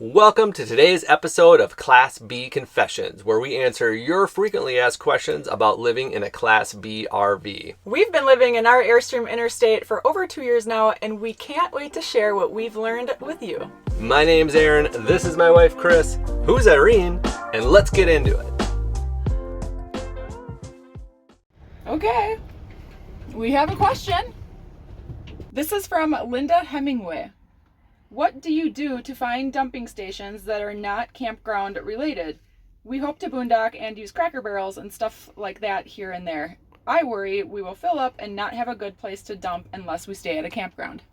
Welcome to today's episode of Class B Confessions, where we answer your frequently asked questions about living in a Class B RV. We've been living in our Airstream Interstate for over 2 years now, and we can't wait to share what we've learned with you. My name's Aaron, this is my wife Chris, who's Irene, and let's get into it. Okay, we have a question. This is from Linda Hemingway. What do you do to find dumping stations that are not campground related? We hope to boondock and use Cracker Barrels and stuff like that here and there. I worry we will fill up and not have a good place to dump unless we stay at a campground.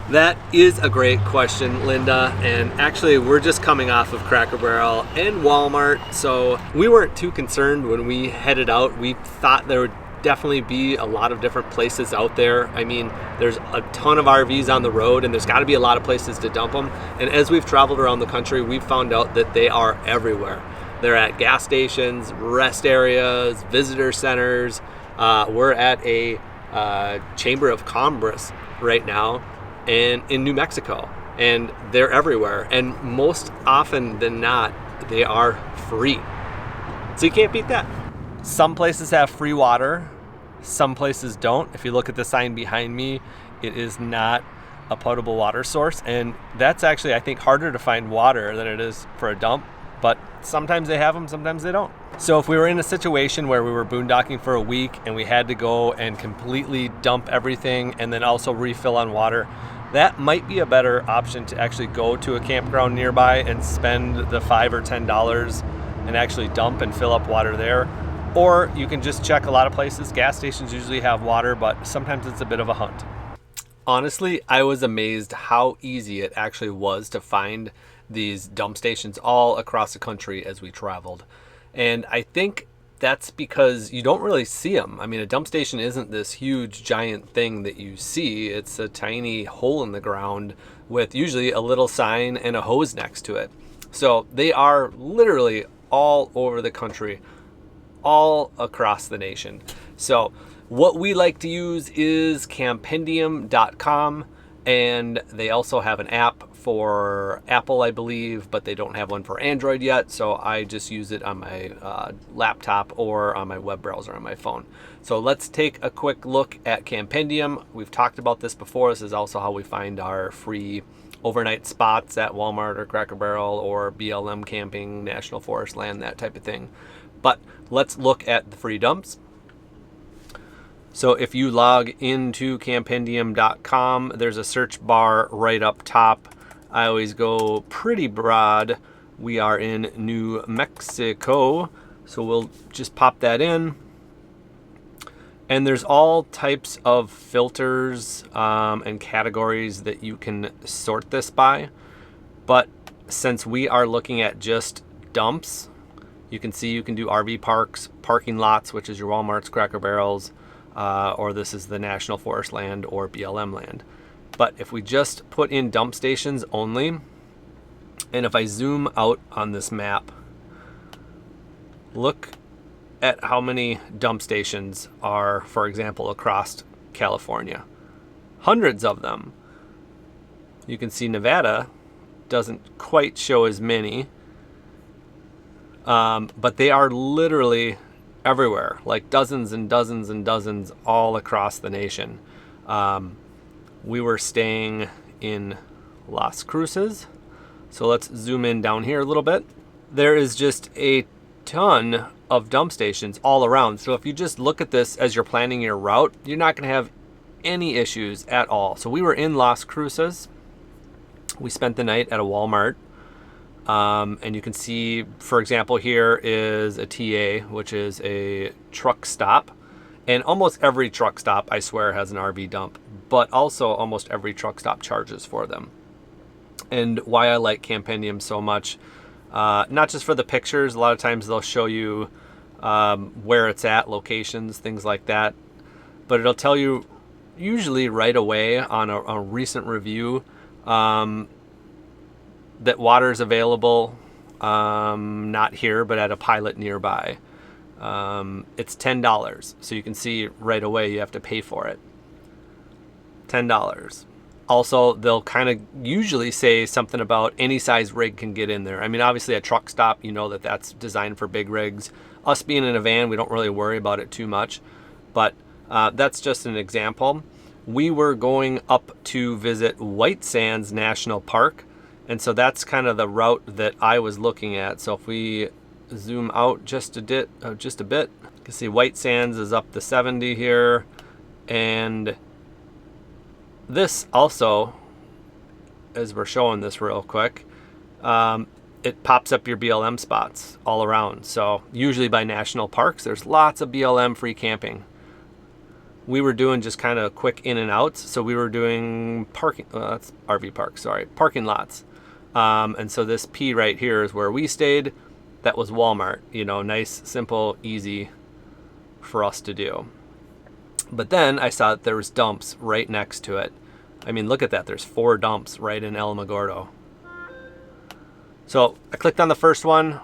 That is a great question, Linda, and actually we're just coming off of Cracker Barrel and Walmart, so we weren't too concerned when we headed out. We thought there would definitely be a lot of different places out there. I mean, there's a ton of RVs on the road and there's got to be a lot of places to dump them, and as we've traveled around the country, we've found out that they are everywhere. They're at gas stations, rest areas, visitor centers. We're at a Chamber of Commerce right now, and in New Mexico, and they're everywhere, and most often than not they are free, so you can't beat that. Some places have free water, some places don't. If you look at the sign behind me, it is not a potable water source, and that's actually, I think, harder to find water than it is for a dump, but sometimes they have them, sometimes they don't. So if we were in a situation where we were boondocking for a week and we had to go and completely dump everything and then also refill on water, that might be a better option, to actually go to a campground nearby and spend the $5 or $10 and actually dump and fill up water there. Or you can just check a lot of places. Gas stations usually have water, but sometimes it's a bit of a hunt. Honestly, I was amazed how easy it actually was to find these dump stations all across the country as we traveled. And I think that's because you don't really see them. I mean, a dump station isn't this huge giant thing that you see. It's a tiny hole in the ground with usually a little sign and a hose next to it. So they are literally all over the country, all across the nation. So what we like to use is campendium.com, and they also have an app for Apple, I believe, but they don't have one for Android yet, so I just use it on my laptop or on my web browser on my phone. So let's take a quick look at Campendium. We've talked about this before. This is also how we find our free overnight spots at Walmart or Cracker Barrel or BLM camping, National Forest land, that type of thing. But let's look at the free dumps. So if you log into campendium.com, there's a search bar right up top. I always go pretty broad. We are in New Mexico, so we'll just pop that in. And there's all types of filters and categories that you can sort this by. But since we are looking at just dumps, you can see you can do RV parks, parking lots, which is your Walmarts, Cracker Barrels, or this is the National Forest land or BLM land. But if we just put in dump stations only, and if I zoom out on this map, look at how many dump stations are, for example, across California. Hundreds of them. You can see Nevada doesn't quite show as many, but they are literally everywhere, like dozens and dozens and dozens all across the nation. We were staying in Las Cruces, so let's zoom in down here a little bit. There is just a ton of dump stations all around, so if you just look at this as you're planning your route, you're not going to have any issues at all. So we were in Las Cruces. We spent the night at a Walmart. And you can see, for example, here is a TA, which is a truck stop. And almost every truck stop, I swear, has an RV dump. But also almost every truck stop charges for them. And why I like Campendium so much, not just for the pictures. A lot of times they'll show you where it's at, locations, things like that. But it'll tell you usually right away on a recent review that water is available, not here, but at a pilot nearby. It's $10. So you can see right away you have to pay for it. $10. Also, they'll kind of usually say something about any size rig can get in there. I mean, obviously a truck stop, you know that that's designed for big rigs. Us being in a van, we don't really worry about it too much. But that's just an example. We were going up to visit White Sands National Park. And so that's kind of the route that I was looking at. So if we zoom out just a bit, you can see White Sands is up to 70 here. And this also, as we're showing this real quick, it pops up your BLM spots all around. So usually by national parks, there's lots of BLM free camping. We were doing just kind of quick in and outs. So we were doing parking, that's RV park, sorry, parking lots. And so this P right here is where we stayed. That was Walmart, you know, nice, simple, easy for us to do. But then I saw that there was dumps right next to it. I mean, look at that. There's 4 dumps right in Alamogordo. So I clicked on the first one,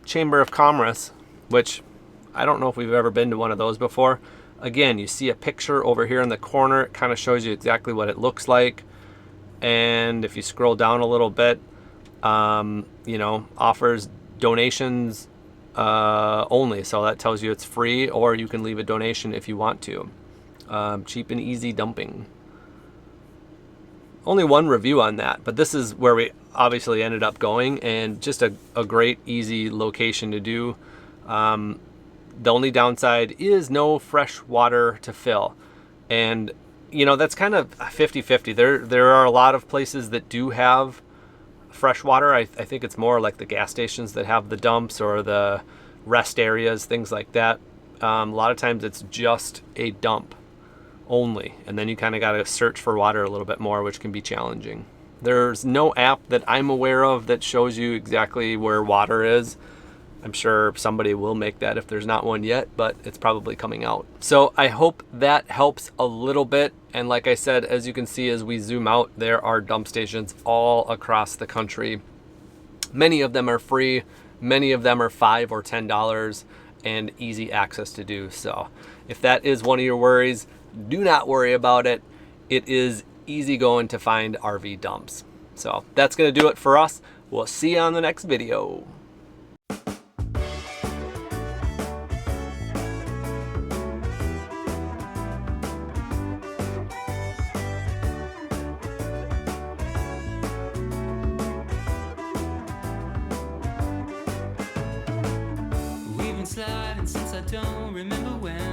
Chamber of Commerce, which I don't know if we've ever been to one of those before. Again, you see a picture over here in the corner. It kind of shows you exactly what it looks like. And if you scroll down a little bit, you know, offers donations only. So that tells you it's free, or you can leave a donation if you want to. Cheap and easy dumping. Only one review on that, but this is where we obviously ended up going, and just a great, easy location to do. The only downside is no fresh water to fill. And, you know, that's kind of 50-50. There are a lot of places that do have fresh water. I think it's more like the gas stations that have the dumps or the rest areas, things like that. A lot of times it's just a dump only, and then you kind of got to search for water a little bit more, which can be challenging. There's no app that I'm aware of that shows you exactly where water is. I'm sure somebody will make that if there's not one yet, but it's probably coming out. So I hope that helps a little bit. And like I said, as you can see, as we zoom out, there are dump stations all across the country. Many of them are free. Many of them are $5 or $10 and easy access to do. So if that is one of your worries, do not worry about it. It is easy going to find RV dumps. So that's going to do it for us. We'll see you on the next video. We've been sliding since I don't remember when.